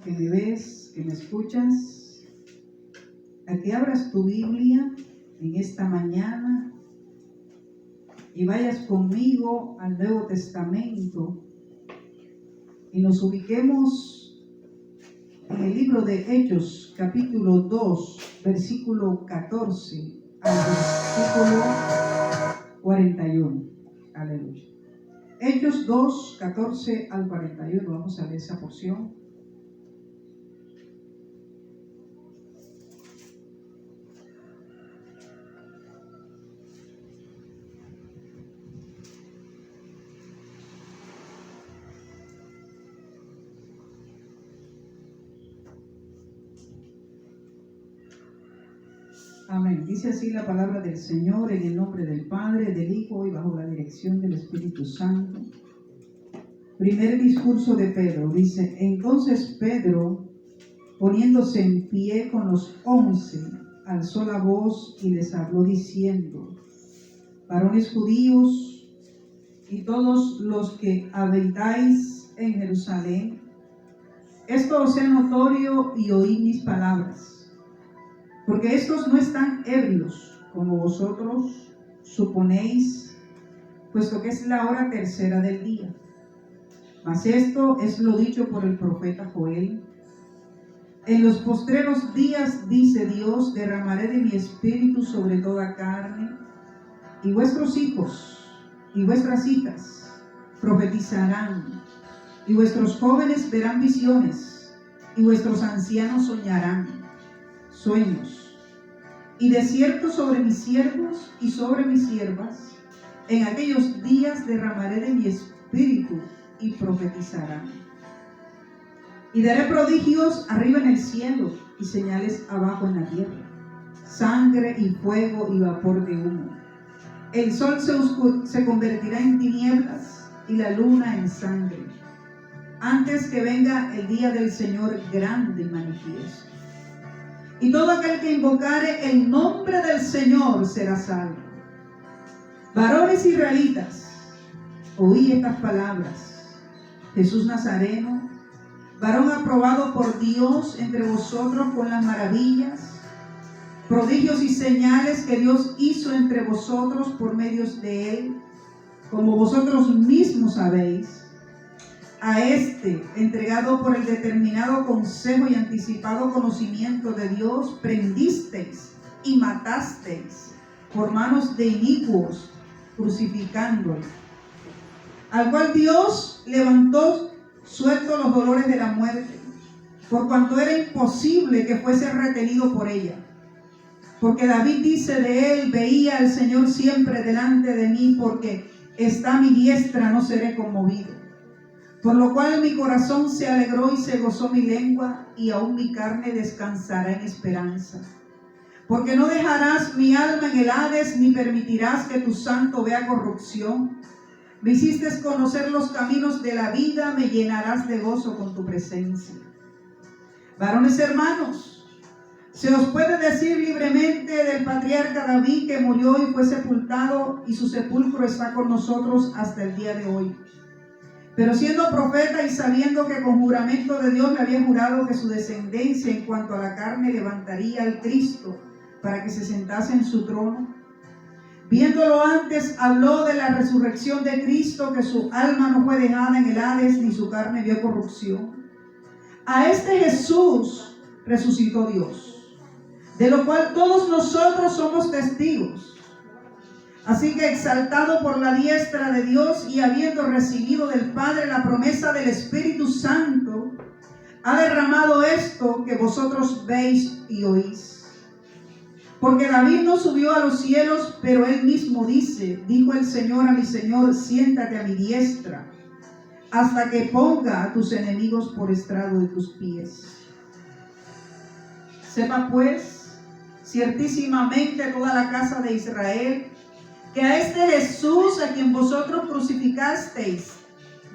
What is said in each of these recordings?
que me ves, que me escuchas, a que abras tu Biblia en esta mañana y vayas conmigo al Nuevo Testamento y nos ubiquemos en el libro de Hechos, capítulo 2, versículo 14 al versículo 41. Aleluya. Hechos 2, 14 al 41. Vamos a leer esa porción. Amén. Dice así la palabra del Señor en el nombre del Padre, del Hijo y bajo la dirección del Espíritu Santo. Primer discurso de Pedro. Dice: entonces Pedro, poniéndose en pie con los 11, alzó la voz y les habló diciendo: varones judíos y todos los que habitáis en Jerusalén, esto os sea notorio y oíd mis palabras. Porque estos no están ebrios, como vosotros suponéis, puesto que es la hora tercera del día. Mas esto es lo dicho por el profeta Joel: en los postreros días, dice Dios, derramaré de mi espíritu sobre toda carne, y vuestros hijos y vuestras hijas profetizarán, y vuestros jóvenes verán visiones, y vuestros ancianos soñarán sueños. Y de cierto sobre mis siervos y sobre mis siervas, en aquellos días derramaré de mi espíritu y profetizarán. Y daré prodigios arriba en el cielo y señales abajo en la tierra, sangre y fuego y vapor de humo. El sol se convertirá en tinieblas y la luna en sangre, antes que venga el día del Señor grande y manifiesto. Y todo aquel que invocare el nombre del Señor será salvo. Varones israelitas, oí estas palabras: Jesús Nazareno, varón aprobado por Dios entre vosotros con las maravillas, prodigios y señales que Dios hizo entre vosotros por medios de él, como vosotros mismos sabéis. A este, entregado por el determinado consejo y anticipado conocimiento de Dios, prendisteis y matasteis por manos de inicuos, crucificándolo, al cual Dios levantó suelto los dolores de la muerte, por cuanto era imposible que fuese retenido por ella. Porque David dice de él: veía al Señor siempre delante de mí, porque está a mi diestra, no seré conmovido. Por lo cual mi corazón se alegró y se gozó mi lengua, y aún mi carne descansará en esperanza. Porque no dejarás mi alma en el Hades, ni permitirás que tu santo vea corrupción. Me hiciste conocer los caminos de la vida, me llenarás de gozo con tu presencia. Varones hermanos, se os puede decir libremente del patriarca David, que murió y fue sepultado, y su sepulcro está con nosotros hasta el día de hoy. Pero siendo profeta y sabiendo que con juramento de Dios me había jurado que su descendencia en cuanto a la carne levantaría al Cristo para que se sentase en su trono, viéndolo antes, habló de la resurrección de Cristo, que su alma no fue dejada en el Hades, ni su carne vio corrupción. A este Jesús resucitó Dios, de lo cual todos nosotros somos testigos. Así que, exaltado por la diestra de Dios y habiendo recibido del Padre la promesa del Espíritu Santo, ha derramado esto que vosotros veis y oís. Porque David no subió a los cielos, pero él mismo dice: dijo el Señor a mi Señor, siéntate a mi diestra, hasta que ponga a tus enemigos por estrado de tus pies. Sepa pues, ciertísimamente toda la casa de Israel, que a este Jesús, a quien vosotros crucificasteis,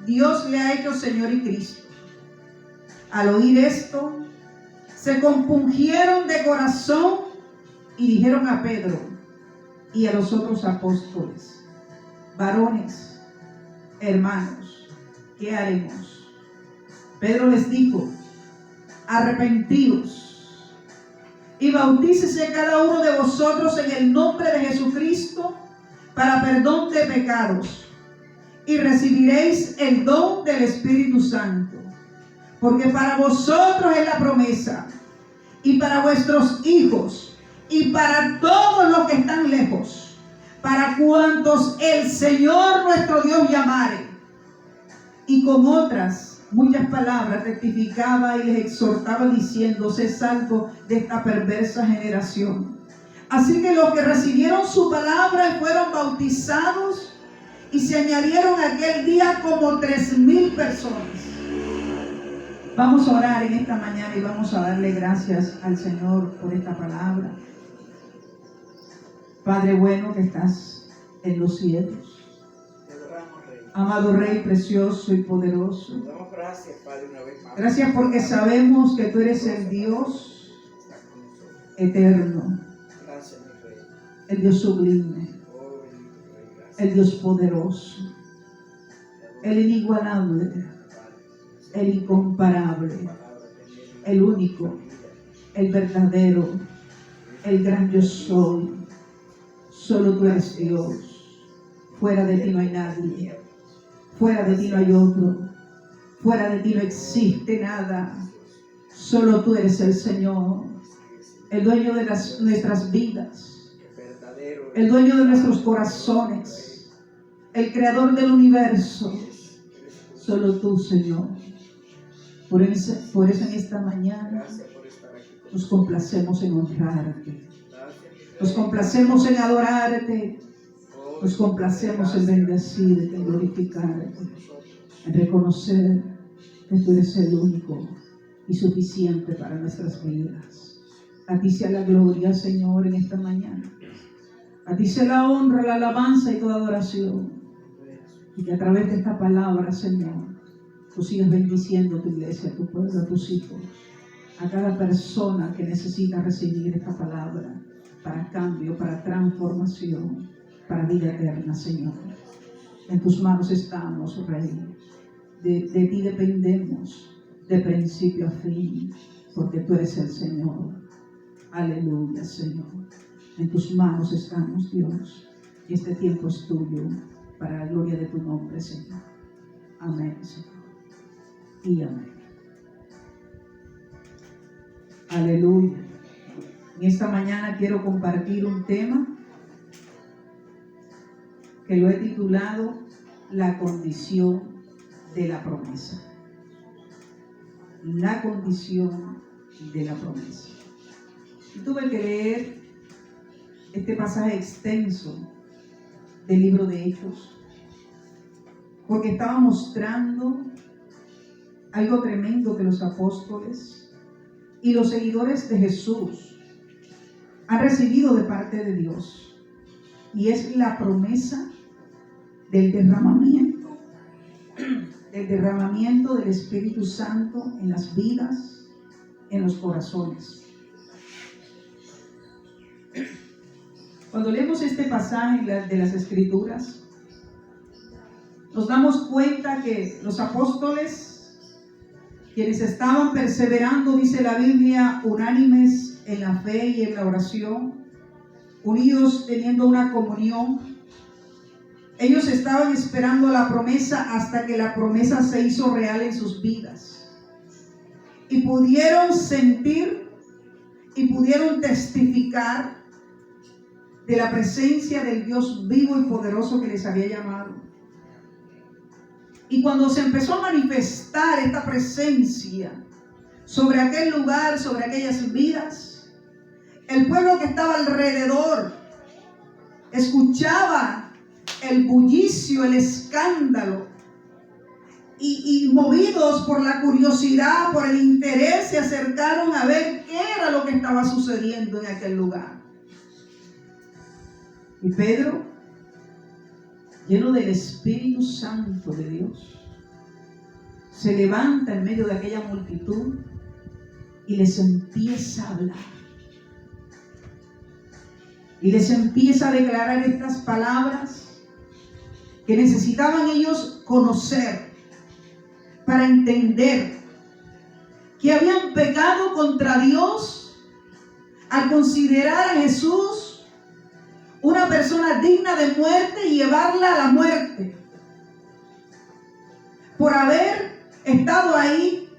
Dios le ha hecho Señor y Cristo. Al oír esto, se compungieron de corazón y dijeron a Pedro y a los otros apóstoles: varones, hermanos, ¿qué haremos? Pedro les dijo: arrepentidos y bautícese cada uno de vosotros en el nombre de Jesucristo para perdón de pecados, y recibiréis el don del Espíritu Santo, porque para vosotros es la promesa, y para vuestros hijos, y para todos los que están lejos, para cuantos el Señor nuestro Dios llamare. Y con otras muchas palabras testificaba y les exhortaba diciendo: sed salvos de esta perversa generación. Así que los que recibieron su palabra fueron bautizados, y se añadieron aquel día como 3,000 personas. Vamos a orar en esta mañana y vamos a darle gracias al Señor por esta palabra. Padre bueno que estás en los cielos, amado Rey precioso y poderoso, gracias, Padre, una vez más. Gracias porque sabemos que tú eres el Dios eterno, Gracias, mi Rey. el Dios sublime, Oh, bendito Rey, gracias. el Dios poderoso, el inigualable, el incomparable, el único, el verdadero, el gran yo soy. Solo tú eres Dios. Fuera de ti no hay nadie. Fuera de ti no hay otro. Fuera de ti no existe nada. Solo tú eres el Señor, el dueño de nuestras vidas, el dueño de nuestros corazones, el creador del universo. Solo tú, Señor. Por eso en esta mañana nos complacemos en honrarte, nos complacemos en adorarte, nos complacemos en bendecirte, en glorificarte, en reconocer que tú eres el único y suficiente para nuestras vidas. A ti sea la gloria, Señor, en esta mañana. A ti sea la honra, la alabanza y toda adoración. Y que a través de esta palabra, Señor, tú sigas bendiciendo a tu iglesia, a tu pueblo, a tus hijos, a cada persona que necesita recibir esta palabra para cambio, para transformación, para vida eterna, Señor. En tus manos estamos, Rey. De ti dependemos de principio a fin, porque tú eres el Señor. Aleluya, Señor. En tus manos estamos, Dios, y este tiempo es tuyo, para la gloria de tu nombre, Señor. Amén, Señor. Y amén. Aleluya. En esta mañana quiero compartir un tema que lo he titulado La condición de la promesa. La condición de la promesa. Y tuve que leer este pasaje extenso del libro de Hechos, porque estaba mostrando algo tremendo que los apóstoles y los seguidores de Jesús han recibido de parte de Dios, y es la promesa del derramamiento del Espíritu Santo en las vidas, en los corazones. Cuando leemos este pasaje de las Escrituras, nos damos cuenta que los apóstoles, quienes estaban perseverando, dice la Biblia, unánimes en la fe y en la oración, unidos teniendo una comunión, ellos estaban esperando la promesa hasta que la promesa se hizo real en sus vidas. Y pudieron sentir y pudieron testificar de la presencia del Dios vivo y poderoso que les había llamado. Y cuando se empezó a manifestar esta presencia sobre aquel lugar, sobre aquellas vidas, el pueblo que estaba alrededor escuchaba el bullicio, el escándalo, y movidos por la curiosidad, por el interés, se acercaron a ver qué era lo que estaba sucediendo en aquel lugar. Y Pedro, lleno del Espíritu Santo de Dios, se levanta en medio de aquella multitud y les empieza a hablar. Y les empieza a declarar estas palabras que necesitaban ellos conocer para entender que habían pecado contra Dios al considerar a Jesús una persona digna de muerte y llevarla a la muerte, por haber estado ahí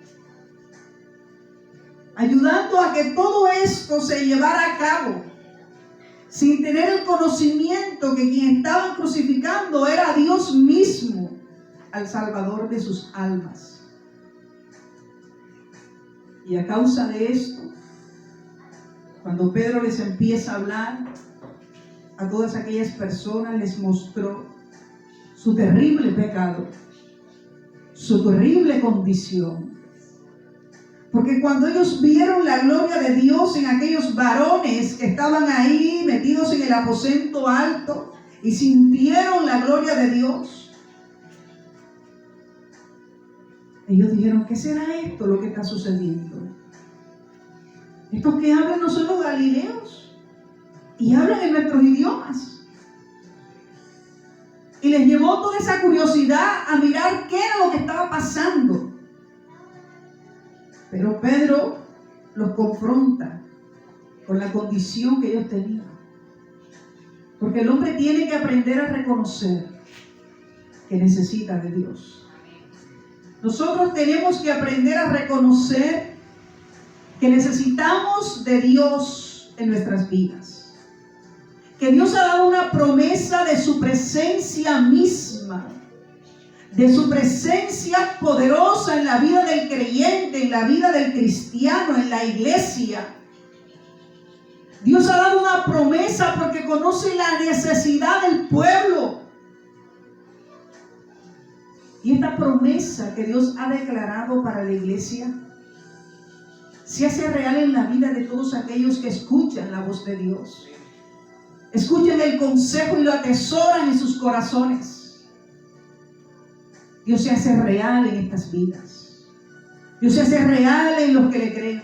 ayudando a que todo esto se llevara a cabo, sin tener el conocimiento que quien estaban crucificando era Dios mismo, al Salvador de sus almas. Y a causa de esto, cuando Pedro les empieza a hablar a todas aquellas personas, les mostró su terrible pecado, su terrible condición. Porque cuando ellos vieron la gloria de Dios en aquellos varones que estaban ahí metidos en el aposento alto y sintieron la gloria de Dios, ellos dijeron: ¿qué será esto lo que está sucediendo? Estos que hablan no son los galileos y hablan en nuestros idiomas. Y les llevó toda esa curiosidad a mirar qué era lo que estaba pasando. Pero Pedro los confronta con la condición que ellos tenían. Porque el hombre tiene que aprender a reconocer que necesita de Dios. Nosotros tenemos que aprender a reconocer que necesitamos de Dios en nuestras vidas. Que Dios ha dado una promesa de su presencia misma, de su presencia poderosa en la vida del creyente, en la vida del cristiano, en la iglesia. Dios ha dado una promesa porque conoce la necesidad del pueblo. Y esta promesa que Dios ha declarado para la iglesia se hace real en la vida de todos aquellos que escuchan la voz de Dios. Escuchen el consejo y lo atesoran en sus corazones. Dios se hace real en estas vidas. Dios se hace real en los que le creen.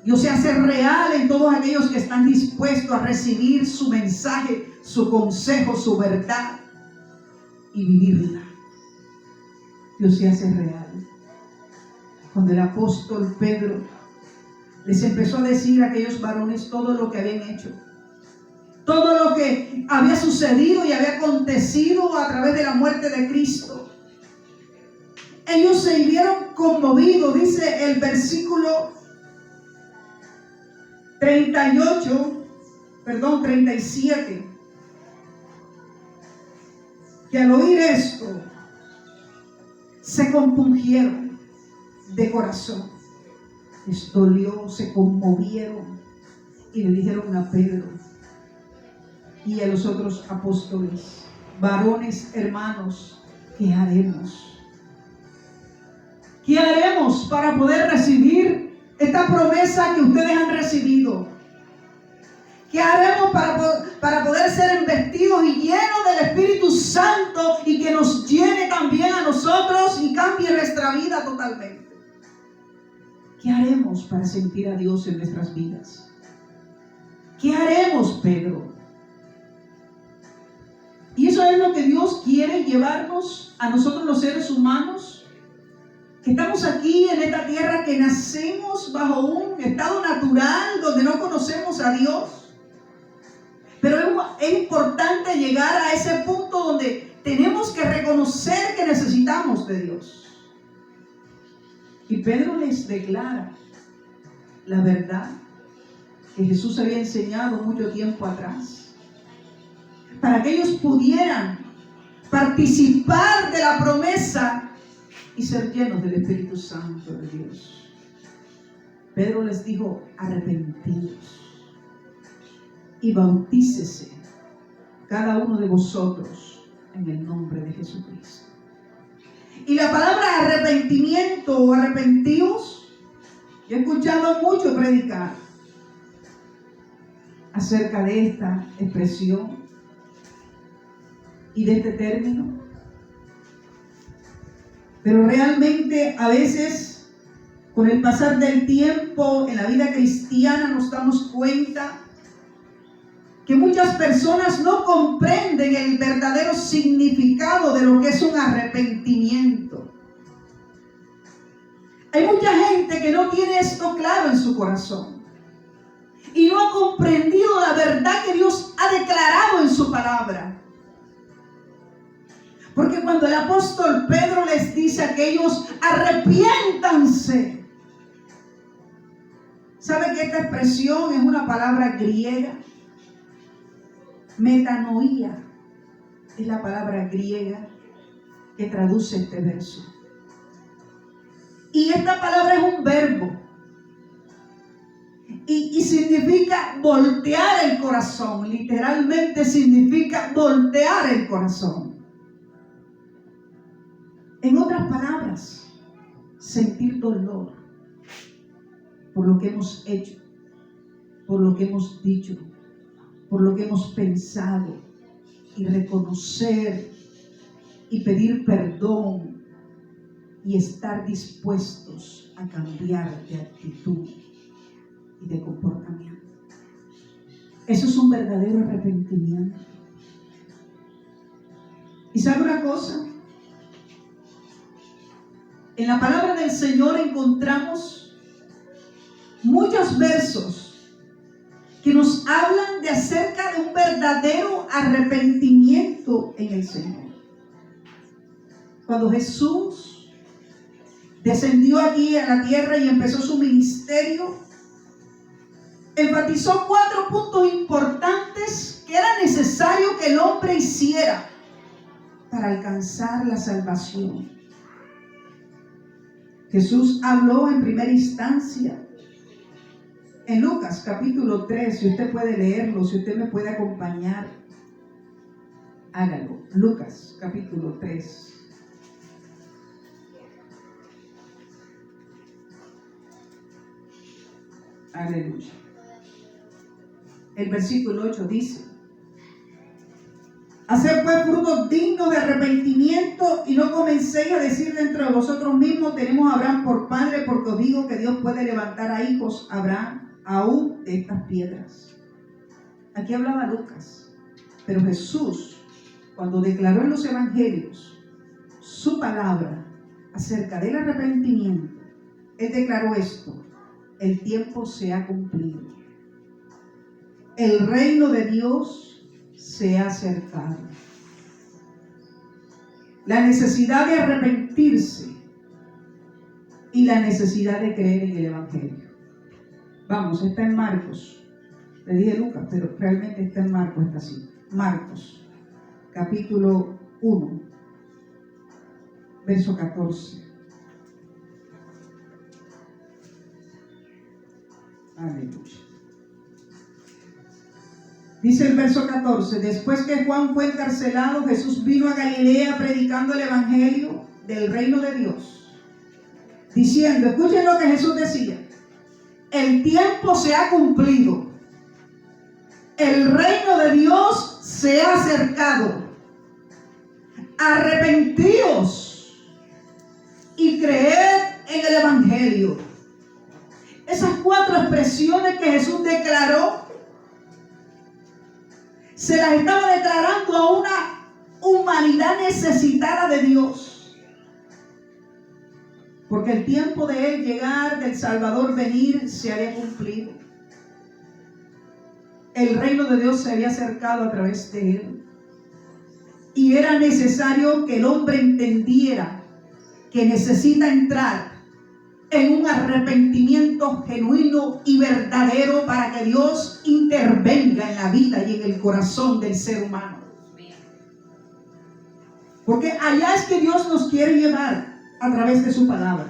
Dios se hace real en todos aquellos que están dispuestos a recibir su mensaje, su consejo, su verdad y vivirla. Dios se hace real. Cuando el apóstol Pedro les empezó a decir a aquellos varones todo lo que habían hecho, todo lo que había sucedido y había acontecido a través de la muerte de Cristo, ellos se vieron conmovidos. Dice el versículo 37, que al oír esto se compungieron de corazón, les dolió, se conmovieron y le dijeron a Pedro y a los otros apóstoles: varones, hermanos, ¿qué haremos? ¿Qué haremos para poder recibir esta promesa que ustedes han recibido? ¿Qué haremos para poder ser embestidos y llenos del Espíritu Santo y que nos llene también a nosotros y cambie nuestra vida totalmente? ¿Qué haremos para sentir a Dios en nuestras vidas? ¿Qué haremos, Pedro? Y eso es lo que Dios quiere llevarnos a nosotros los seres humanos, que estamos aquí en esta tierra, que nacemos bajo un estado natural donde no conocemos a Dios. Pero es importante llegar a ese punto donde tenemos que reconocer que necesitamos de Dios. Y Pedro les declara la verdad que Jesús había enseñado mucho tiempo atrás, para que ellos pudieran participar de la promesa y ser llenos del Espíritu Santo de Dios. Pedro les dijo: arrepentidos y bautícese cada uno de vosotros en el nombre de Jesucristo. Y la palabra arrepentimiento o arrepentidos, yo he escuchado mucho predicar acerca de esta expresión y de este término, pero realmente a veces, con el pasar del tiempo en la vida cristiana, nos damos cuenta que muchas personas no comprenden el verdadero significado de lo que es un arrepentimiento. Hay mucha gente que no tiene esto claro en su corazón y no ha comprendido la verdad que Dios ha declarado en su palabra. Porque cuando el apóstol Pedro les dice a aquellos, arrepiéntanse. ¿Sabe que esta expresión es una palabra griega? Metanoía es la palabra griega que traduce este verso. Y esta palabra es un verbo. Y significa voltear el corazón. Literalmente significa voltear el corazón. En otras palabras, sentir dolor por lo que hemos hecho, por lo que hemos dicho, por lo que hemos pensado, y reconocer y pedir perdón y estar dispuestos a cambiar de actitud y de comportamiento. Eso es un verdadero arrepentimiento. ¿Y sabe una cosa? En la palabra del Señor encontramos muchos versos que nos hablan de acerca de un verdadero arrepentimiento en el Señor. Cuando Jesús descendió aquí a la tierra y empezó su ministerio, enfatizó 4 puntos importantes que era necesario que el hombre hiciera para alcanzar la salvación. Jesús habló en primera instancia en Lucas capítulo 3, si usted puede leerlo, si usted me puede acompañar, hágalo. Lucas capítulo 3. Aleluya. El versículo 8 dice: haced pues frutos dignos de arrepentimiento y no comencéis a decir dentro de vosotros mismos, tenemos a Abraham por padre, porque os digo que Dios puede levantar a hijos a Abraham aún de estas piedras. Aquí hablaba Lucas, pero Jesús, cuando declaró en los evangelios su palabra acerca del arrepentimiento, él declaró esto: el tiempo se ha cumplido, el reino de Dios se ha acercado. La necesidad de arrepentirse y la necesidad de creer en el evangelio. Vamos, está en Marcos. Le dije Lucas, pero realmente está en Marcos esta cita. Marcos, capítulo 1, verso 14. Aleluya. Dice el verso 14: después que Juan fue encarcelado, Jesús vino a Galilea predicando el evangelio del reino de Dios, diciendo, escuchen lo que Jesús decía: el tiempo se ha cumplido, el reino de Dios se ha acercado, arrepentíos y creed en el evangelio. Esas 4 expresiones que Jesús declaró, se las estaba declarando a una humanidad necesitada de Dios. Porque el tiempo de Él llegar, del Salvador venir, se había cumplido. El reino de Dios se había acercado a través de Él. Y era necesario que el hombre entendiera que necesita entrar en un arrepentimiento genuino y verdadero para que Dios intervenga en la vida y en el corazón del ser humano. Porque allá es que Dios nos quiere llevar a través de su palabra,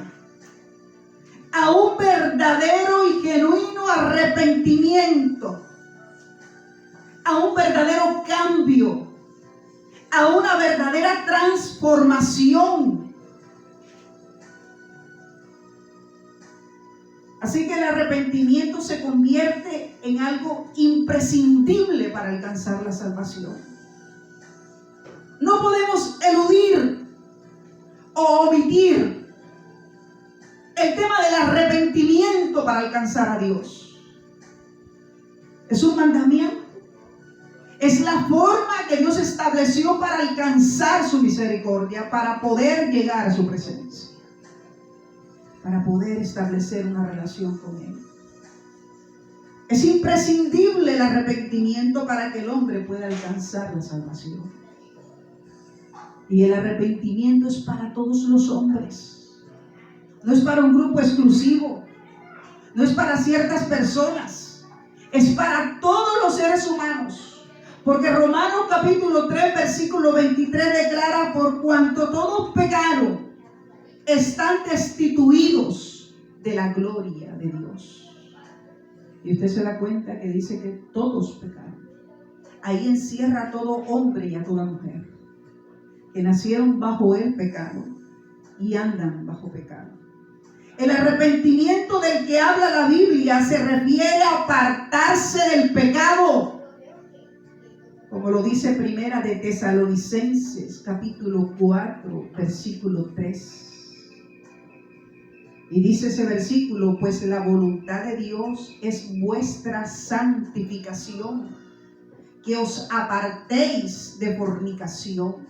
a un verdadero y genuino arrepentimiento, a un verdadero cambio, a una verdadera transformación. Así que el arrepentimiento se convierte en algo imprescindible para alcanzar la salvación. No podemos eludir o omitir el tema del arrepentimiento para alcanzar a Dios. Es un mandamiento. Es la forma que Dios estableció para alcanzar su misericordia, para poder llegar a su presencia. para poder establecer una relación con Él. Es imprescindible el arrepentimiento para que el hombre pueda alcanzar la salvación. Y el arrepentimiento es para todos los hombres. No es para un grupo exclusivo. No es para ciertas personas. Es para todos los seres humanos. Porque Romanos capítulo 3, versículo 23 declara: por cuanto todos pecaron, están destituidos de la gloria de Dios. Y usted se da cuenta que dice que todos pecaron. Ahí encierra a todo hombre y a toda mujer que nacieron bajo el pecado y andan bajo pecado. El arrepentimiento del que habla la Biblia se refiere a apartarse del pecado, como lo dice Primera de Tesalonicenses capítulo 4 versículo 3. Y dice ese versículo: pues la voluntad de Dios es vuestra santificación, que os apartéis de fornicación.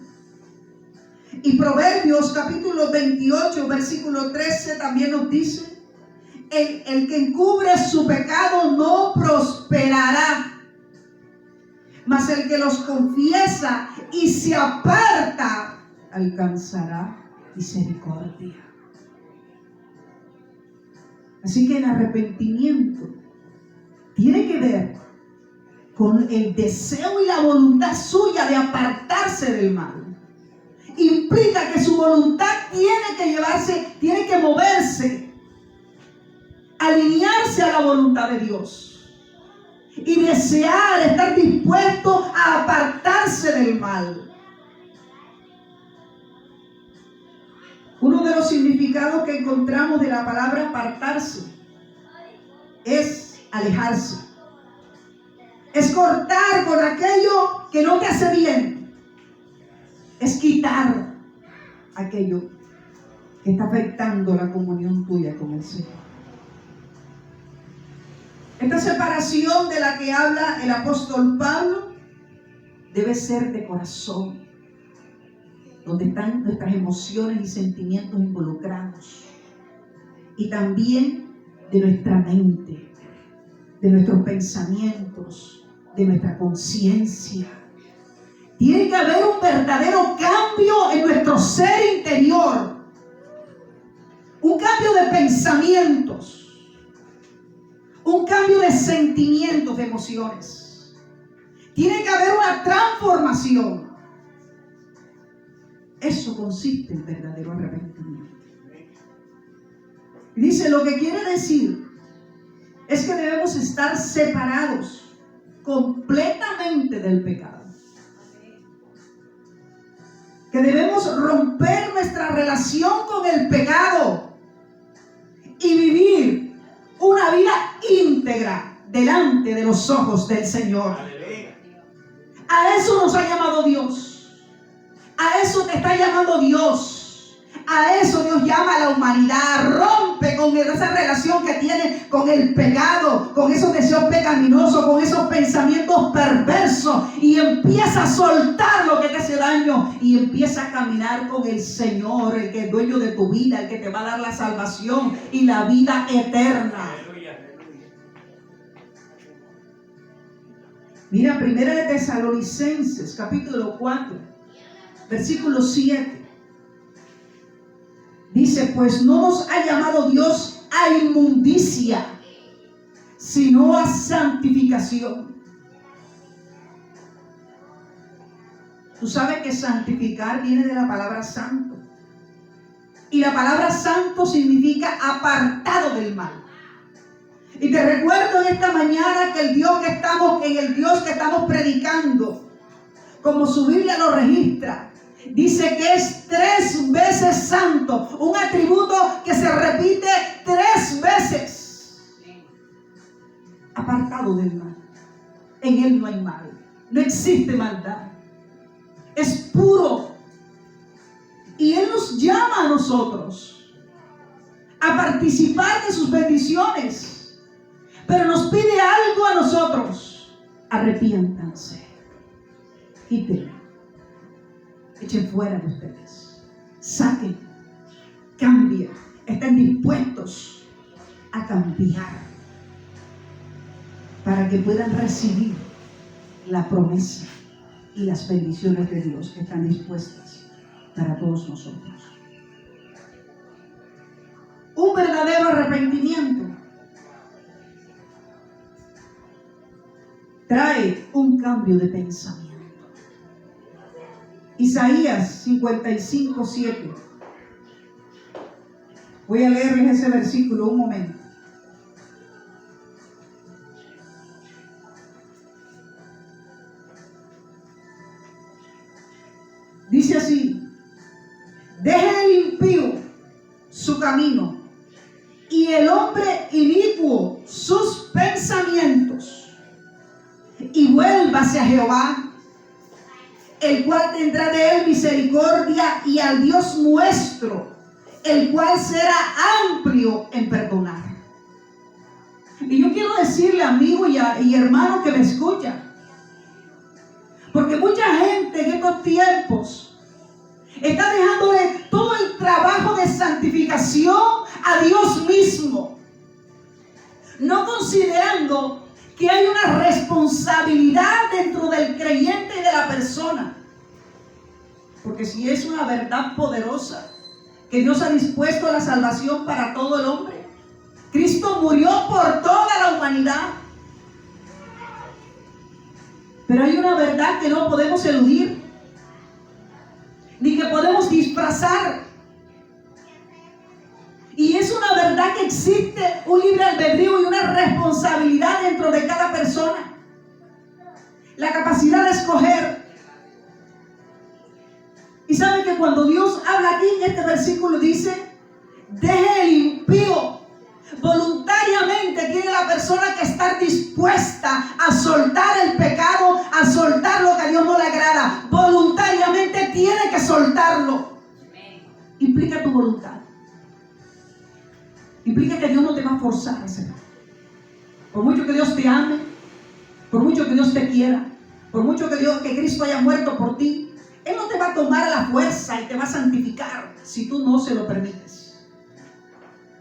Y Proverbios capítulo 28 versículo 13 también nos dice: el que encubre su pecado no prosperará, mas el que los confiesa y se aparta alcanzará misericordia. Así que el arrepentimiento tiene que ver con el deseo y la voluntad suya de apartarse del mal. Implica que su voluntad tiene que moverse, alinearse a la voluntad de Dios y desear, estar dispuesto a apartarse del mal. Uno de los significados que encontramos de la palabra apartarse es alejarse. Es cortar con aquello que no te hace bien. Es quitar aquello que está afectando la comunión tuya con el Señor. Esta separación de la que habla el apóstol Pablo debe ser de corazón, donde están nuestras emociones y sentimientos involucrados, y también de nuestra mente, de nuestros pensamientos, de nuestra conciencia. Tiene que haber un verdadero cambio en nuestro ser interior, un cambio de pensamientos, un cambio de sentimientos, de emociones. Tiene que haber una transformación. Eso consiste en verdadero arrepentimiento. Y dice, lo que quiere decir es que debemos estar separados completamente del pecado. Que debemos romper nuestra relación con el pecado y vivir una vida íntegra delante de los ojos del Señor. A eso nos ha llamado Dios. A eso te está llamando Dios. A eso Dios llama a la humanidad. Rompe con esa relación que tiene con el pecado, con esos deseos pecaminosos, con esos pensamientos perversos, y empieza a soltar lo que te hace daño y empieza a caminar con el Señor, el que es dueño de tu vida, el que te va a dar la salvación y la vida eterna. Mira, Primera de Tesalonicenses capítulo 4 versículo 7. Dice, pues no nos ha llamado Dios a inmundicia, sino a santificación. Tú sabes que santificar viene de la palabra santo. Y la palabra santo significa apartado del mal. Y te recuerdo en esta mañana que el Dios que estamos predicando, como su Biblia lo registra, dice que es 3 veces santo, un atributo que se repite 3 veces. Apartado del mal. En Él no hay mal, no existe maldad. Es puro. Y Él nos llama a nosotros a participar de sus bendiciones, pero nos pide algo a nosotros: arrepiéntanse, quítenlo. Echen fuera de ustedes, saquen, cambien, estén dispuestos a cambiar para que puedan recibir la promesa y las bendiciones de Dios que están dispuestas para todos nosotros. Un verdadero arrepentimiento trae un cambio de pensamiento. Isaías 55:7. Voy a leerles ese versículo un momento. Dice así: deje el impío su camino y el hombre inicuo sus pensamientos, y vuélvase a Jehová, el cual tendrá de él misericordia, y al Dios nuestro, el cual será amplio en perdonar. Y yo quiero decirle, amigo y hermano que me escucha, porque mucha gente en estos tiempos está dejándole todo el trabajo de santificación a Dios mismo, no considerando que hay una responsabilidad dentro del creyente y de la persona. Porque si es una verdad poderosa que Dios ha dispuesto la salvación para todo el hombre, Cristo murió por toda la humanidad. Pero hay una verdad que no podemos eludir, ni que podemos disfrazar. Y es una verdad que existe un libre albedrío y una responsabilidad dentro de cada persona. La capacidad de escoger. Y saben que cuando Dios habla aquí en este versículo dice: deje el impío. Voluntariamente tiene la persona que estar dispuesta a soltar el pecado, a soltar lo que a Dios no le agrada. Voluntariamente tiene que soltarlo. Implica tu voluntad. Implica que Dios no te va a forzar a hacerlo. Por mucho que Dios te ame, por mucho que Dios te quiera, por mucho que Cristo haya muerto por ti, Él no te va a tomar a la fuerza y te va a santificar si tú no se lo permites.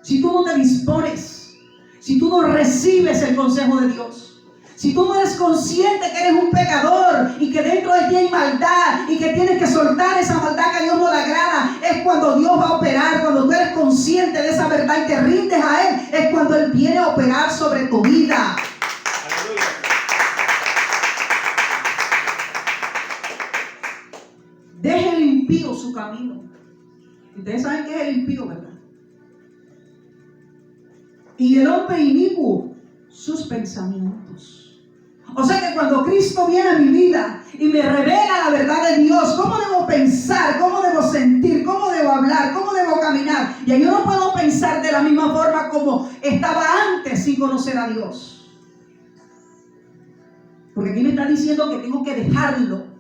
Si tú no te dispones, si tú no recibes el consejo de Dios, si tú no eres consciente que eres un pecador y que dentro de ti hay maldad y que tienes que soltar esa maldad que a Dios no le agrada, es cuando Dios va a operar. Cuando tú eres consciente de esa verdad y te rindes a Él, es cuando Él viene a operar sobre tu vida. Aleluya. Deje el impío su camino. Ustedes saben qué es el impío, ¿verdad? Y el hombre inicuo sus pensamientos. O sea que cuando Cristo viene a mi vida y me revela la verdad de Dios, cómo debo pensar, cómo debo sentir, cómo debo hablar, cómo debo caminar, ya yo no puedo pensar de la misma forma como estaba antes sin conocer a Dios. Porque aquí me está diciendo que tengo que dejarlo.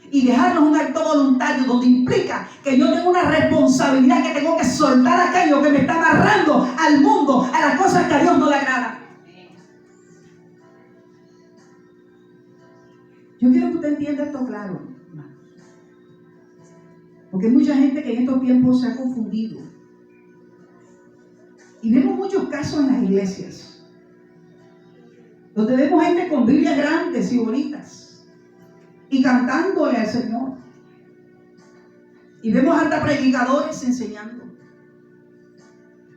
Y dejarlo es un acto voluntario donde implica que yo tengo una responsabilidad, que tengo que soltar aquello que me está amarrando al mundo, a las cosas que a Dios no le agrada. Yo quiero que usted entienda esto claro, hermanos. Porque hay mucha gente que en estos tiempos se ha confundido. Y vemos muchos casos en las iglesias, donde vemos gente con Biblias grandes y bonitas y cantándole al Señor. Y vemos hasta predicadores enseñando.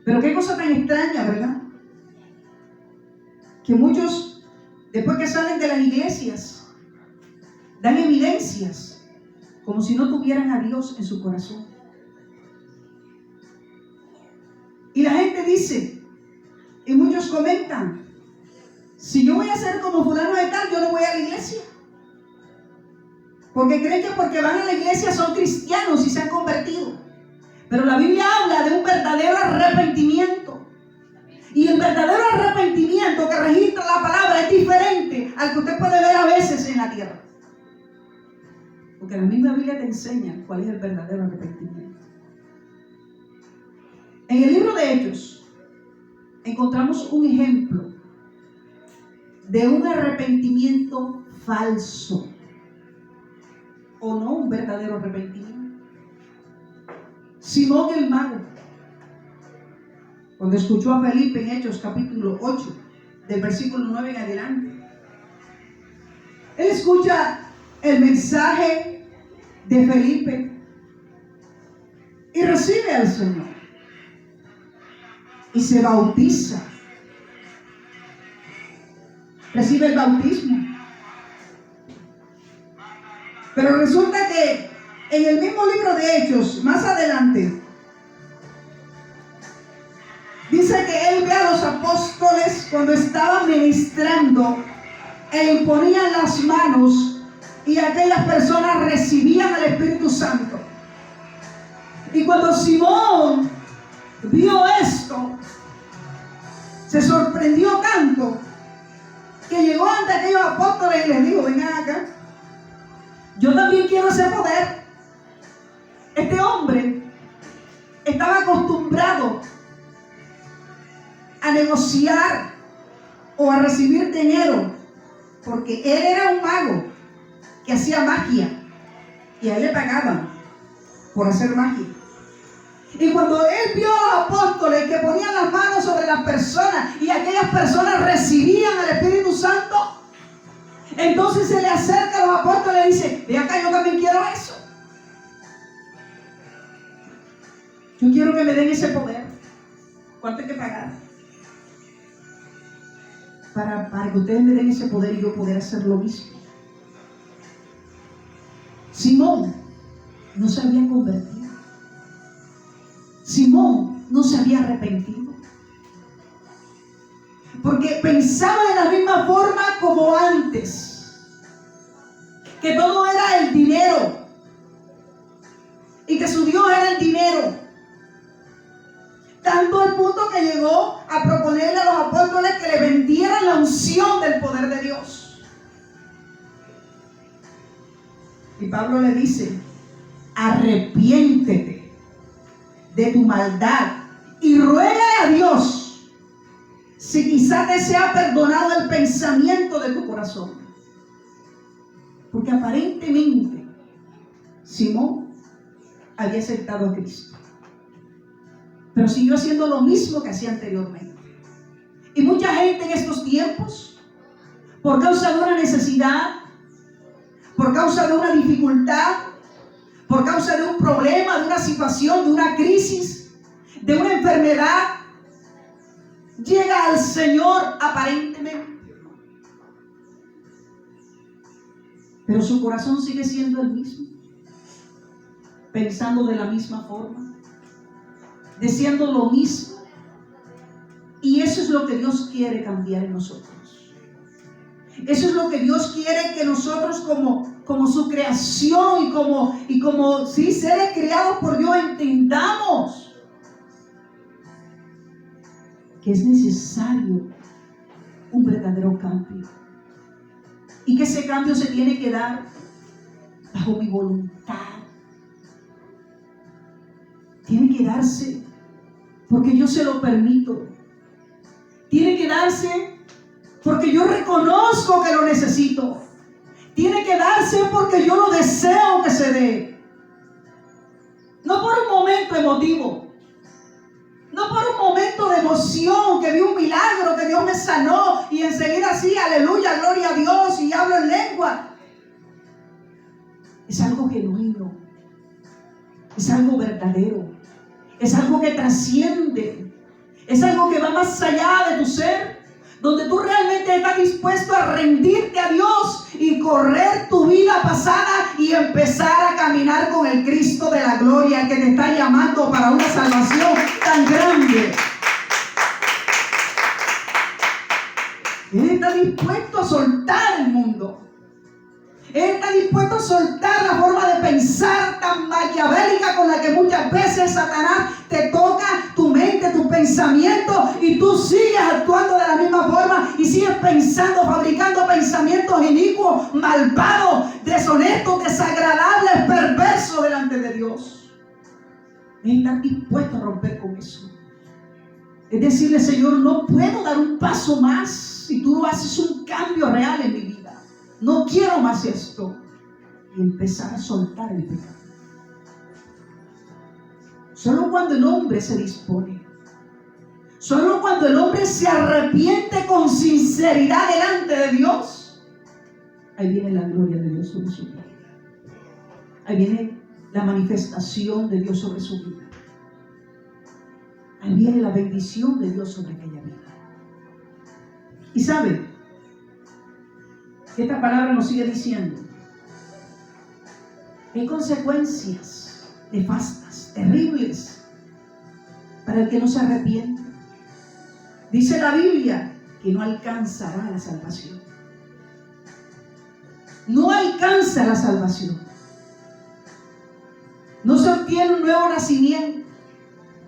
Pero qué cosa tan extraña, ¿verdad? Que muchos, después que salen de las iglesias, dan evidencias como si no tuvieran a Dios en su corazón. Y la gente dice, y muchos comentan: si yo voy a ser como fulano de tal, yo no voy a la iglesia. Porque creen que porque van a la iglesia son cristianos y se han convertido. Pero la Biblia habla de un verdadero arrepentimiento. Y el verdadero arrepentimiento que registra la palabra es diferente al que usted puede ver a veces en la tierra. Porque la misma Biblia te enseña cuál es el verdadero arrepentimiento. En el libro de Hechos encontramos un ejemplo de un arrepentimiento falso. O no un verdadero arrepentimiento. Simón el mago Cuando escuchó a Felipe en Hechos capítulo 8, del versículo 9 en adelante. Él escucha el mensaje de Felipe y recibe al Señor. Y se bautiza. Recibe el bautismo. Pero resulta que en el mismo libro de Hechos, más adelante, dice que él ve a los apóstoles cuando estaban ministrando e imponían las manos y aquellas personas recibían el Espíritu Santo. Y cuando Simón vio esto, se sorprendió tanto que llegó ante aquellos apóstoles y les dijo: vengan acá, yo también quiero ese poder. Este hombre estaba acostumbrado a negociar o a recibir dinero, porque él era un mago que hacía magia y a él le pagaban por hacer magia. Y cuando él vio a los apóstoles que ponían las manos sobre las personas y aquellas personas recibían el Espíritu Santo, entonces se le acerca a los apóstoles y dice: ve acá, yo también quiero eso. Yo quiero que me den ese poder. ¿Cuánto hay que pagar? Para que ustedes me den ese poder y yo poder hacer lo mismo. Simón no se había convertido. Simón no se había arrepentido. Porque pensaba de la misma forma como antes. Que todo era el dinero. Y que su Dios era el dinero. Tanto al punto que llegó a proponerle a los apóstoles que le vendieran la unción del poder de Dios. Y Pablo le dice: arrepiéntete de tu maldad y ruega a Dios si quizá te sea perdonado el pensamiento de tu corazón. Porque aparentemente Simón había aceptado a Cristo, pero siguió haciendo lo mismo que hacía anteriormente. Y mucha gente en estos tiempos, por causa de una necesidad, por causa de una dificultad, por causa de un problema, de una situación, de una crisis, de una enfermedad, llega al Señor aparentemente, pero su corazón sigue siendo el mismo, pensando de la misma forma, deseando lo mismo. Y eso es lo que Dios quiere cambiar en nosotros. Eso es lo que Dios quiere que nosotros como su creación y como sí, seres creados por Dios entendamos que es necesario un verdadero cambio. Y que ese cambio se tiene que dar bajo mi voluntad. Tiene que darse porque yo se lo permito. Tiene que darse porque yo reconozco que lo necesito. Tiene que darse porque yo lo deseo que se dé. No por un momento emotivo. No por un momento de emoción, que vi un milagro, que Dios me sanó y enseguida sí, aleluya, gloria a Dios y hablo en lengua. Es algo genuino. Es algo verdadero. Es algo que trasciende. Es algo que va más allá de tu ser. Donde tú realmente estás dispuesto a rendirte a Dios y correr tu vida pasada y empezar a caminar con el Cristo de la gloria que te está llamando para una salvación tan grande. Él está dispuesto a soltar el mundo. Él está dispuesto a soltar la forma de pensar tan maquiavélica con la que muchas veces Satanás te toca tu mente, tus pensamientos, y tú sigues actuando de la misma forma y sigues pensando, fabricando pensamientos inicuos, malvados, deshonestos, desagradables, perversos delante de Dios. Él está dispuesto a romper con eso. Es decirle: Señor, no puedo dar un paso más si tú no haces un cambio real en mi vida. No quiero más esto. Y empezar a soltar el pecado. Solo cuando el hombre se dispone, Solo cuando el hombre se arrepiente con sinceridad delante de Dios, ahí viene la gloria de Dios sobre su vida. Ahí viene la manifestación de Dios sobre su vida. Ahí viene la bendición de Dios sobre aquella vida. Y sabe que esta palabra nos sigue diciendo que hay consecuencias nefastas, terribles, para el que no se arrepiente. Dice la Biblia que no alcanzará la salvación. No alcanza la salvación. No se obtiene un nuevo nacimiento,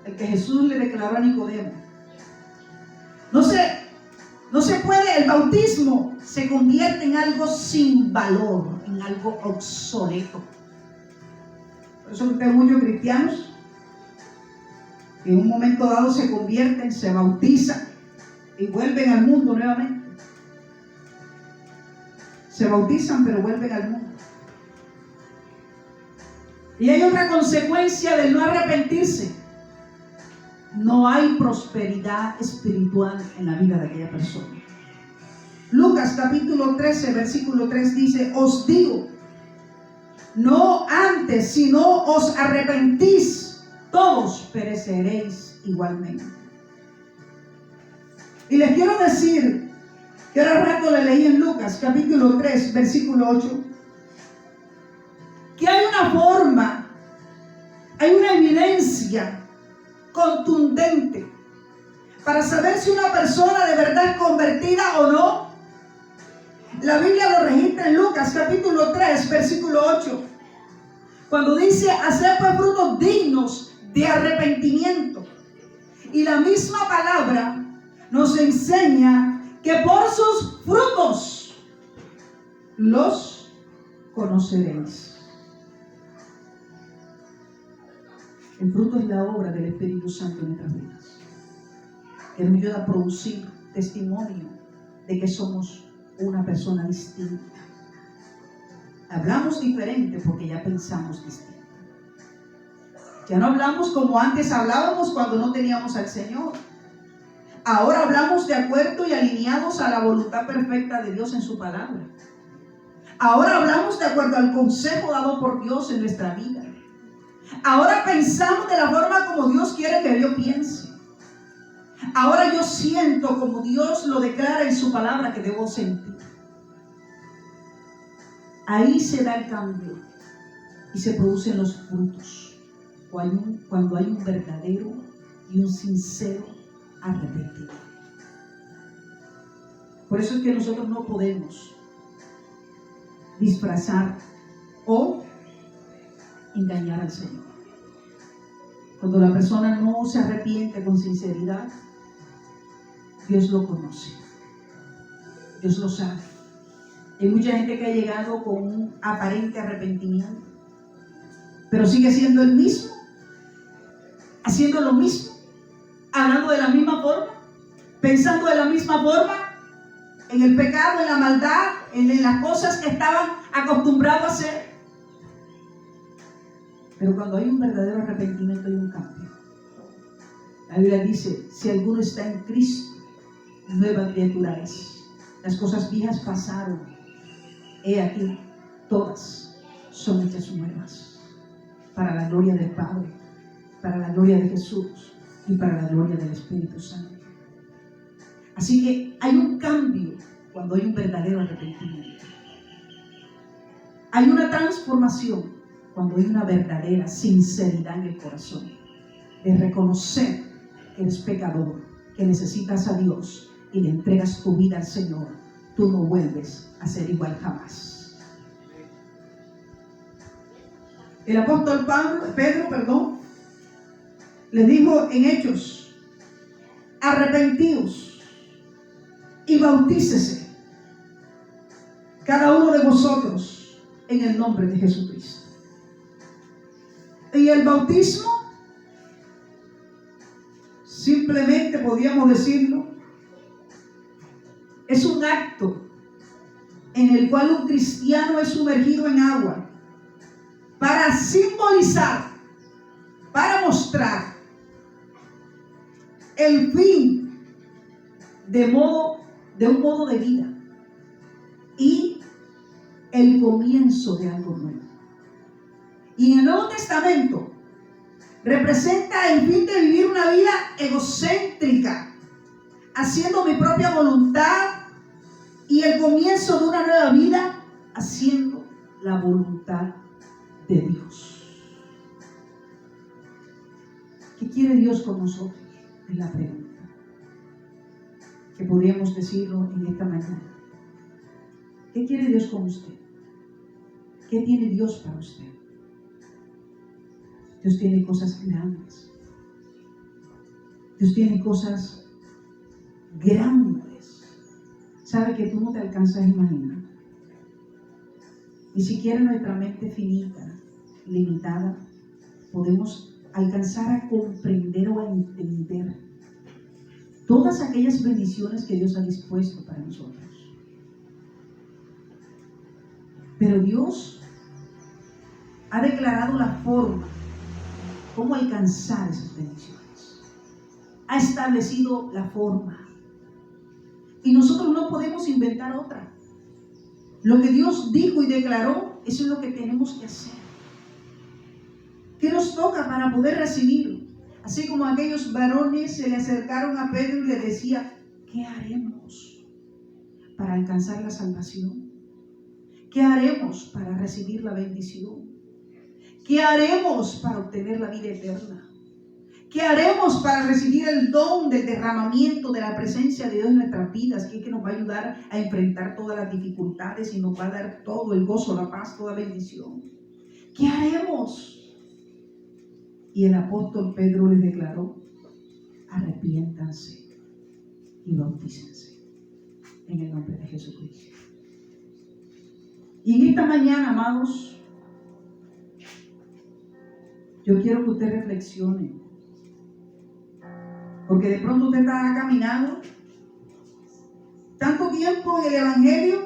el que Jesús le declaró a Nicodemo. No se puede, el bautismo se convierte en algo sin valor, en algo obsoleto. Por eso que hay muchos cristianos que en un momento dado se convierten, se bautizan y vuelven al mundo nuevamente. Se bautizan pero vuelven al mundo. Y hay otra consecuencia del no arrepentirse. No hay prosperidad espiritual en la vida de aquella persona. Lucas capítulo 13, versículo 3 dice: os digo, no antes, si no os arrepentís, todos pereceréis igualmente. Y les quiero decir que ahora rato le leí en Lucas capítulo 3, versículo 8, que hay una forma, hay una evidencia contundente para saber si una persona de verdad es convertida o no. La Biblia lo registra en Lucas capítulo 3, versículo 8, cuando dice: hacer pues frutos dignos de arrepentimiento. Y la misma palabra nos enseña que por sus frutos los conoceréis. El fruto es la obra del Espíritu Santo en nuestras vidas, que nos ayuda a producir testimonio de que somos una persona distinta. Hablamos diferente porque ya pensamos distinto. Ya no hablamos como antes hablábamos cuando no teníamos al Señor. Ahora hablamos de acuerdo y alineados a la voluntad perfecta de Dios en su palabra. Ahora hablamos de acuerdo al consejo dado por Dios en nuestra vida. Ahora pensamos de la forma como Dios quiere que yo piense. Ahora yo siento como Dios lo declara en su palabra que debo sentir. Ahí se da el cambio y se producen los frutos cuando hay un verdadero y un sincero arrepentimiento. Por eso es que nosotros no podemos disfrazar o engañar al Señor. Cuando la persona no se arrepiente con sinceridad, Dios lo conoce, Dios lo sabe. Hay mucha gente que ha llegado con un aparente arrepentimiento, pero sigue siendo el mismo, haciendo lo mismo, hablando de la misma forma, pensando de la misma forma, en el pecado, en la maldad, en las cosas que estaban acostumbrados a hacer. Pero cuando hay un verdadero arrepentimiento hay un cambio. La Biblia dice: si alguno está en Cristo, nueva criatura es. Las cosas viejas pasaron, he aquí, todas son hechas nuevas, para la gloria del Padre, para la gloria de Jesús y para la gloria del Espíritu Santo. Así que hay un cambio cuando hay un verdadero arrepentimiento. Hay una transformación cuando hay una verdadera sinceridad en el corazón, de reconocer que eres pecador, que necesitas a Dios y le entregas tu vida al Señor. Tú no vuelves a ser igual jamás. El apóstol Pedro le dijo en Hechos: arrepentíos y bautícese cada uno de vosotros en el nombre de Jesucristo. Y el bautismo, simplemente podríamos decirlo, es un acto en el cual un cristiano es sumergido en agua para simbolizar, para mostrar el fin de un modo de vida y el comienzo de algo nuevo. Y en el Nuevo Testamento representa el fin de vivir una vida egocéntrica, haciendo mi propia voluntad, y el comienzo de una nueva vida haciendo la voluntad de Dios. ¿Qué quiere Dios con nosotros? Es la pregunta que podríamos decirlo en esta mañana. ¿Qué quiere Dios con usted? ¿Qué tiene Dios para usted? Dios tiene cosas grandes. Dios tiene cosas grandes. Sabe que tú no te alcanzas a imaginar. Ni siquiera nuestra mente finita, limitada, podemos alcanzar a comprender o a entender todas aquellas bendiciones que Dios ha dispuesto para nosotros. Pero Dios ha declarado la forma cómo alcanzar esas bendiciones. Ha establecido la forma. Y nosotros no podemos inventar otra. Lo que Dios dijo y declaró, eso es lo que tenemos que hacer. ¿Qué nos toca para poder recibir? Así como aquellos varones se le acercaron a Pedro y le decían, ¿qué haremos para alcanzar la salvación? ¿Qué haremos para recibir la bendición? ¿Qué haremos para obtener la vida eterna? ¿Qué haremos para recibir el don del derramamiento de la presencia de Dios en nuestras vidas? Que nos va a ayudar a enfrentar todas las dificultades y nos va a dar todo el gozo, la paz, toda bendición. ¿Qué haremos? Y el apóstol Pedro les declaró, arrepiéntanse y bautícense en el nombre de Jesucristo. Y en esta mañana, amados, yo quiero que usted reflexione, porque de pronto usted está caminando tanto tiempo en el Evangelio,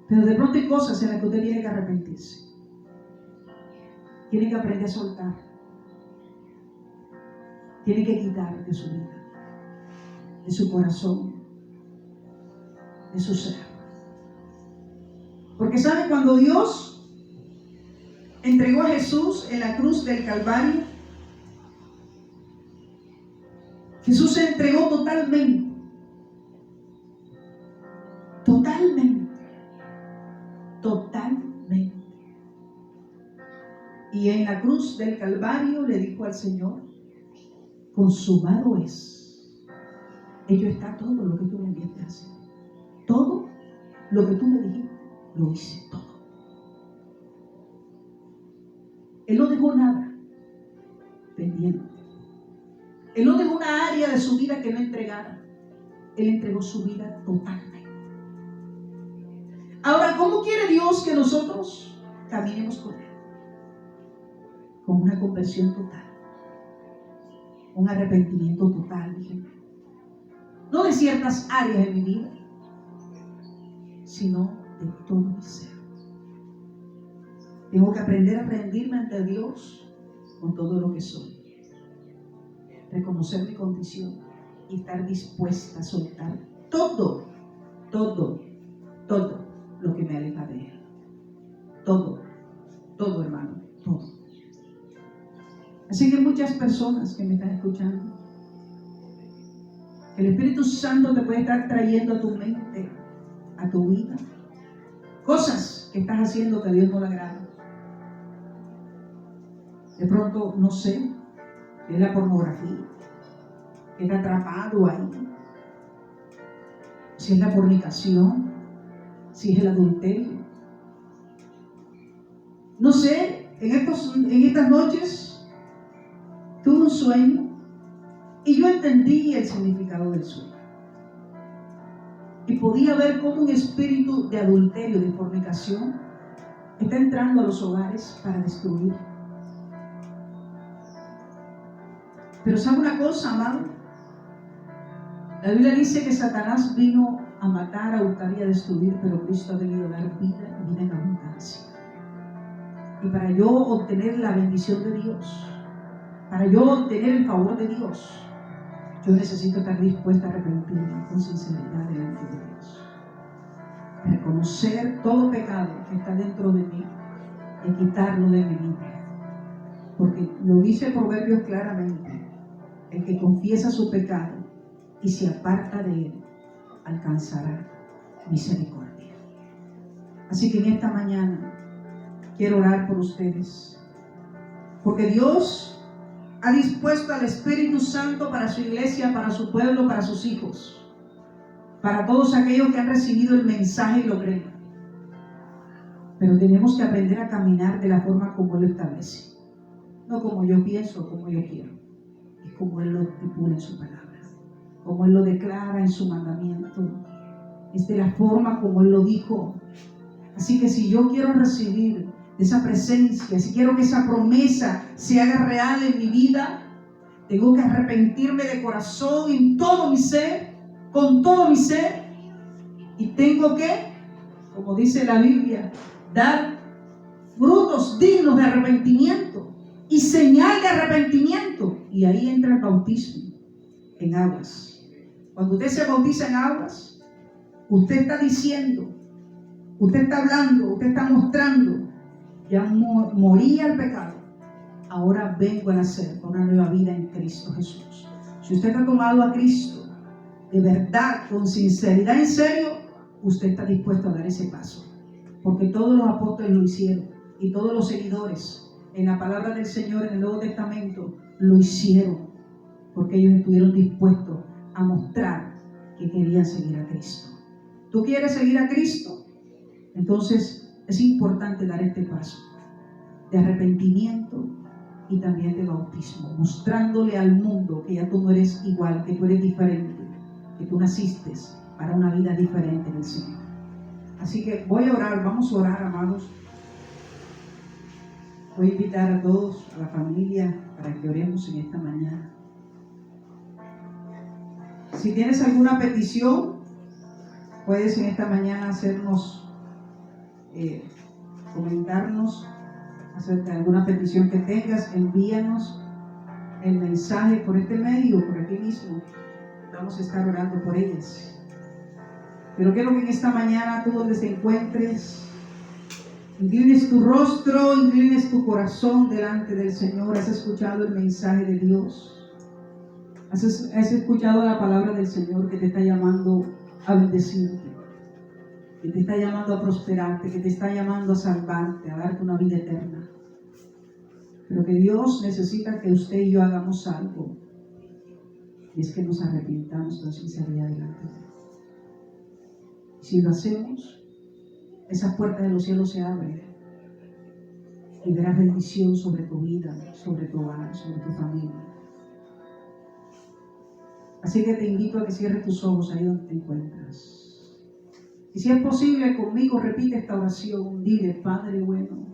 pero de pronto hay cosas en las que usted tiene que arrepentirse. Tiene que aprender a soltar. Tiene que quitar de su vida, de su corazón, de su ser. Porque ¿sabe? Cuando Dios entregó a Jesús en la cruz del Calvario, Jesús se entregó totalmente. Totalmente. Totalmente. Y en la cruz del Calvario le dijo al Señor, consumado es. Ello está todo lo que tú me enviaste a hacer. Todo lo que tú me dijiste, lo hice todo. Él no dejó nada pendiente. Él no dejó una área de su vida que no entregara. Él entregó su vida totalmente. Ahora, ¿cómo quiere Dios que nosotros caminemos con Él? Con una conversión total. Un arrepentimiento total, dije. No de ciertas áreas de mi vida, sino de todo mi ser. Tengo que aprender a rendirme ante Dios con todo lo que soy. Reconocer mi condición y estar dispuesta a soltar todo lo que me aleja de Él. Todo, hermano, todo. Así que muchas personas que me están escuchando, el Espíritu Santo te puede estar trayendo a tu mente, a tu vida, cosas que estás haciendo que a Dios no le agrada. De pronto, no sé, es la pornografía, está atrapado ahí. Si es la fornicación, si es el adulterio. No sé, en estas noches tuve un sueño y yo entendí el significado del sueño. Y podía ver cómo un espíritu de adulterio, de fornicación, está entrando a los hogares para destruir. Pero ¿sabe una cosa, amado? La Biblia dice que Satanás vino a matar, a hurtar y a destruir, pero Cristo ha venido a dar vida y vida en abundancia. Y para yo obtener la bendición de Dios, para yo tener el favor de Dios, yo necesito estar dispuesta a arrepentirme con sinceridad delante de Dios. Reconocer todo pecado que está dentro de mí y quitarlo de mi vida. Porque lo dice Proverbios claramente: el que confiesa su pecado y se aparta de él, alcanzará misericordia. Así que en esta mañana quiero orar por ustedes, porque Dios ha dispuesto al Espíritu Santo para su iglesia, para su pueblo, para sus hijos, para todos aquellos que han recibido el mensaje y lo creen. Pero tenemos que aprender a caminar de la forma como Él lo establece, no como yo pienso, como yo quiero, es como Él lo estipula en su palabra, como Él lo declara en su mandamiento, es de la forma como Él lo dijo. Así que si yo quiero recibir esa presencia, si quiero que esa promesa se haga real en mi vida, tengo que arrepentirme de corazón en todo mi ser, con todo mi ser, y tengo que, como dice la Biblia, dar frutos dignos de arrepentimiento y señal de arrepentimiento. Y ahí entra el bautismo en aguas. Cuando usted se bautiza en aguas, usted está diciendo, usted está hablando, usted está mostrando: ya morí al pecado, ahora vengo a nacer con una nueva vida en Cristo Jesús. Si usted ha tomado a Cristo de verdad, con sinceridad, en serio, usted está dispuesto a dar ese paso, porque todos los apóstoles lo hicieron y todos los seguidores en la palabra del Señor en el Nuevo Testamento lo hicieron, porque ellos estuvieron dispuestos a mostrar que querían seguir a Cristo. ¿Tú quieres seguir a Cristo? Entonces es importante dar este paso de arrepentimiento y también de bautismo, mostrándole al mundo que ya tú no eres igual, que tú eres diferente, que tú naciste para una vida diferente en el Señor. Así que voy a orar, vamos a orar, amados. Voy a invitar a todos, a la familia, para que oremos en esta mañana. Si tienes alguna petición, puedes en esta mañana hacernos comentarnos acerca de alguna petición que tengas. Envíanos el mensaje por este medio, por aquí mismo. Vamos a estar orando por ellas. Pero quiero que en esta mañana, tú donde te encuentres, inclines tu rostro, inclines tu corazón delante del Señor. ¿Has escuchado el mensaje de Dios? ¿Has escuchado la palabra del Señor que te está llamando a bendecirte, que te está llamando a prosperarte, que te está llamando a salvarte, a darte una vida eterna? Pero que Dios necesita que usted y yo hagamos algo, y es que nos arrepintamos con sinceridad delante de Él. Si lo hacemos, esa puerta de los cielos se abre y verás bendición sobre tu vida, sobre tu hogar, sobre tu familia. Así que te invito a que cierres tus ojos ahí donde te encuentras. Y si es posible, conmigo repite esta oración. Dile: Padre bueno,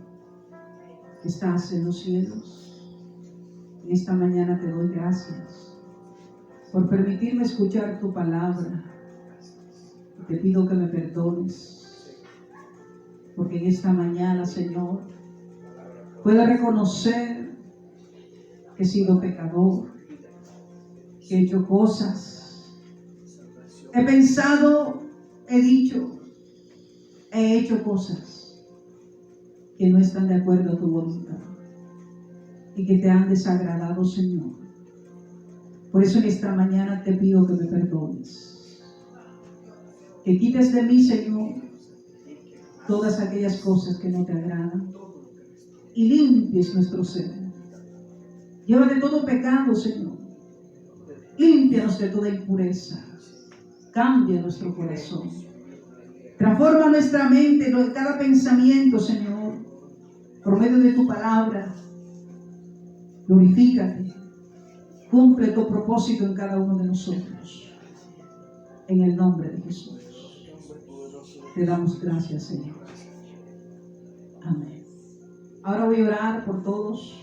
que estás en los cielos, en esta mañana te doy gracias por permitirme escuchar tu palabra. Te pido que me perdones, porque en esta mañana, Señor, puedo reconocer que he sido pecador, que he hecho cosas, he pensado, he dicho, he hecho cosas que no están de acuerdo a tu voluntad y que te han desagradado, Señor. Por eso en esta mañana te pido que me perdones, que quites de mí, Señor, todas aquellas cosas que no te agradan y limpies nuestro ser. Llévate todo pecado, Señor. Límpianos de toda impureza. Cambia nuestro corazón. Transforma nuestra mente, cada pensamiento, Señor, por medio de tu palabra. Glorifícate. Cumple tu propósito en cada uno de nosotros. En el nombre de Jesús. Te damos gracias, Señor. Amén. Ahora voy a orar por todos